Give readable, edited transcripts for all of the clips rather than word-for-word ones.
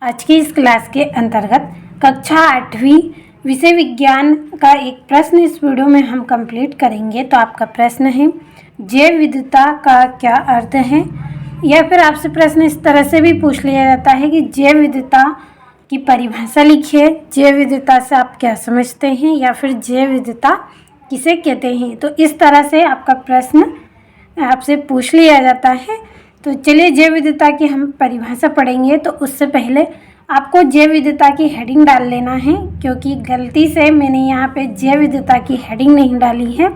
आज की इस क्लास के अंतर्गत कक्षा 8वीं विषय विज्ञान का एक प्रश्न इस वीडियो में हम कंप्लीट करेंगे। तो आपका प्रश्न है, जैव विविधता का क्या अर्थ है? या फिर आपसे प्रश्न इस तरह से भी पूछ लिया जाता है कि जैव विविधता की परिभाषा लिखिए। जैव विविधता से आप क्या समझते हैं, या फिर जैव विविधता किसे कहते हैं? तो इस तरह से आपका प्रश्न आपसे पूछ लिया जाता है। तो चलिए जैव विविधता की हम परिभाषा पढ़ेंगे। तो उससे पहले आपको जैव विविधता की हेडिंग डाल लेना है, क्योंकि गलती से मैंने यहाँ पे जैव विविधता की हेडिंग नहीं डाली है।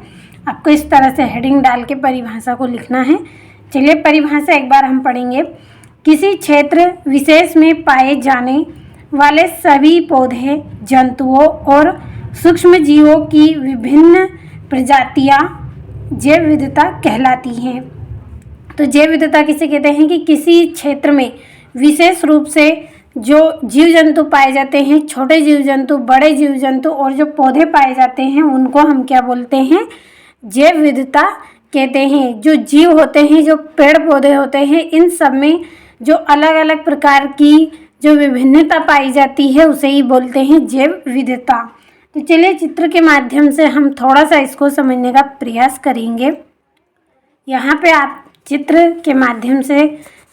आपको इस तरह से हेडिंग डाल के परिभाषा को लिखना है। चलिए परिभाषा एक बार हम पढ़ेंगे। किसी क्षेत्र विशेष में पाए जाने वाले सभी पौधे, जंतुओं और सूक्ष्म जीवों की विभिन्न प्रजातियाँ जैव विविधता कहलाती हैं। तो जैव विविधता किसे कहते हैं कि किसी क्षेत्र में विशेष रूप से जो जीव जंतु पाए जाते हैं, छोटे जीव जंतु, बड़े जीव जंतु और जो पौधे पाए जाते हैं, उनको हम क्या बोलते हैं? जैव विविधता कहते हैं। जो जीव होते हैं, जो पेड़ पौधे होते हैं, इन सब में जो अलग अलग प्रकार की जो विभिन्नता पाई जाती है, उसे ही बोलते हैं जैव विविधता। तो चलिए चित्र के माध्यम से हम थोड़ा सा इसको समझने का प्रयास करेंगे। यहाँ पे आप चित्र के माध्यम से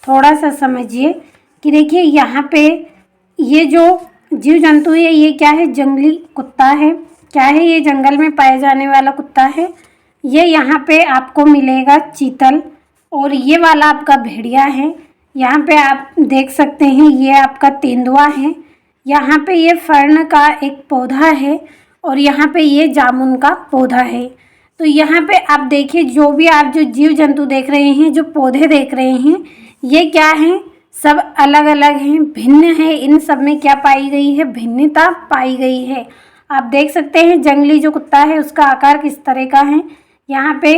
थोड़ा सा समझिए कि देखिए यहाँ पे ये जो जीव जंतु है, ये क्या है? जंगली कुत्ता है। क्या है? ये जंगल में पाए जाने वाला कुत्ता है। ये यहाँ पे आपको मिलेगा चीतल, और ये वाला आपका भेड़िया है। यहाँ पे आप देख सकते हैं ये आपका तेंदुआ है। यहाँ पे ये फर्न का एक पौधा है, और यहाँ पे ये जामुन का पौधा है। तो यहाँ पे आप देखिए, जो भी आप जो जीव जंतु देख रहे हैं, जो पौधे देख रहे हैं, ये क्या हैं? सब अलग अलग हैं, भिन्न है। इन सब में क्या पाई गई है? भिन्नता पाई गई है। आप देख सकते हैं जंगली जो कुत्ता है, उसका आकार किस तरह का है। यहाँ पे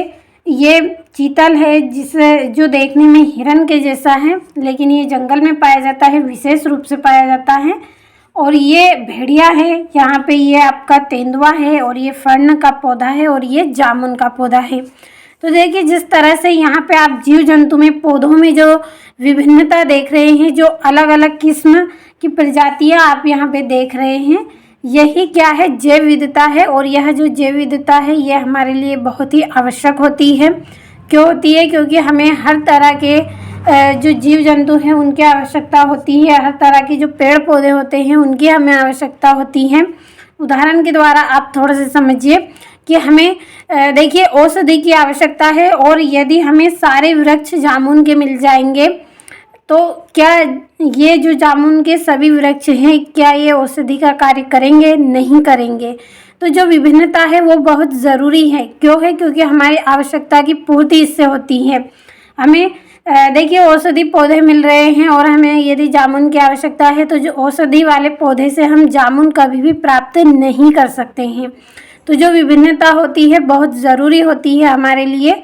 ये चीतल है, जो देखने में हिरन के जैसा है, लेकिन ये जंगल में पाया जाता है, विशेष रूप से पाया जाता है। और ये भेड़िया है। यहाँ पे ये आपका तेंदुआ है, और ये फर्न का पौधा है, और ये जामुन का पौधा है। तो देखिए जिस तरह से यहाँ पे आप जीव जंतु में, पौधों में जो विभिन्नता देख रहे हैं, जो अलग अलग किस्म की प्रजातियाँ आप यहाँ पे देख रहे हैं, यही क्या है? जैव विविधता है। और यह जो जैव विविधता है, ये हमारे लिए बहुत ही आवश्यक होती है। क्यों होती है? क्योंकि हमें हर तरह के जो जीव जंतु हैं उनकी आवश्यकता होती है। हर तरह के जो पेड़ पौधे होते हैं उनकी हमें आवश्यकता होती है। उदाहरण के द्वारा आप थोड़ा सा समझिए कि हमें देखिए औषधि की आवश्यकता है, और यदि हमें सारे वृक्ष जामुन के मिल जाएंगे, तो क्या ये जो जामुन के सभी वृक्ष हैं, क्या ये औषधि का कार्य करेंगे? नहीं करेंगे। तो जो विभिन्नता है वो बहुत ज़रूरी है। क्यों है? क्योंकि हमारी आवश्यकता की पूर्ति इससे होती है। हमें देखिए औषधि पौधे मिल रहे हैं, और हमें यदि जामुन की आवश्यकता है, तो जो औषधि वाले पौधे से हम जामुन कभी भी प्राप्त नहीं कर सकते हैं। तो जो विभिन्नता होती है बहुत ज़रूरी होती है हमारे लिए।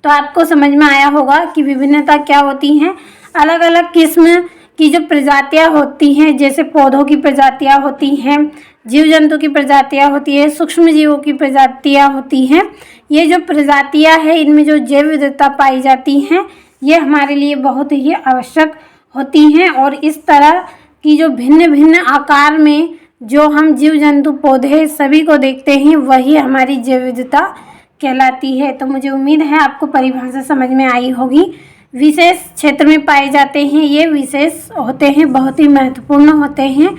तो आपको समझ में आया होगा कि विभिन्नता क्या होती हैं। अलग अलग किस्म की जो प्रजातियाँ होती हैं, जैसे पौधों की प्रजातियाँ होती हैं, जीव जंतु की प्रजातियाँ होती है, सूक्ष्म जीवों की प्रजातियाँ होती हैं। ये जो प्रजातियाँ हैं, इनमें जो जैव विविधता पाई जाती हैं, ये हमारे लिए बहुत ही आवश्यक होती हैं। और इस तरह की जो भिन्न भिन्न आकार में जो हम जीव जंतु, पौधे सभी को देखते हैं, वही हमारी जैव विविधता कहलाती है। तो मुझे उम्मीद है आपको परिभाषा समझ में आई होगी। विशेष क्षेत्र में पाए जाते हैं, ये विशेष होते हैं, बहुत ही महत्वपूर्ण होते हैं,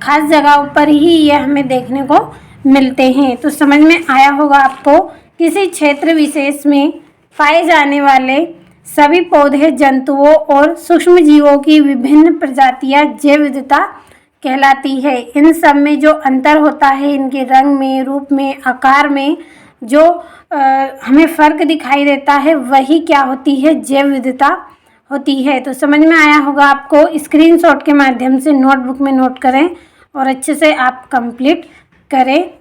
खास जगहों पर ही ये हमें देखने को मिलते हैं। तो समझ में आया होगा आपको। किसी क्षेत्र विशेष में पाए जाने वाले सभी पौधे, जंतुओं और सूक्ष्म जीवों की विभिन्न प्रजातियां जैव विविधता कहलाती है। इन सब में जो अंतर होता है, इनके रंग में, रूप में, आकार में जो हमें फ़र्क दिखाई देता है, वही क्या होती है? जैव विविधता होती है। तो समझ में आया होगा आपको। स्क्रीनशॉट के माध्यम से नोटबुक में नोट करें और अच्छे से आप कंप्लीट करें।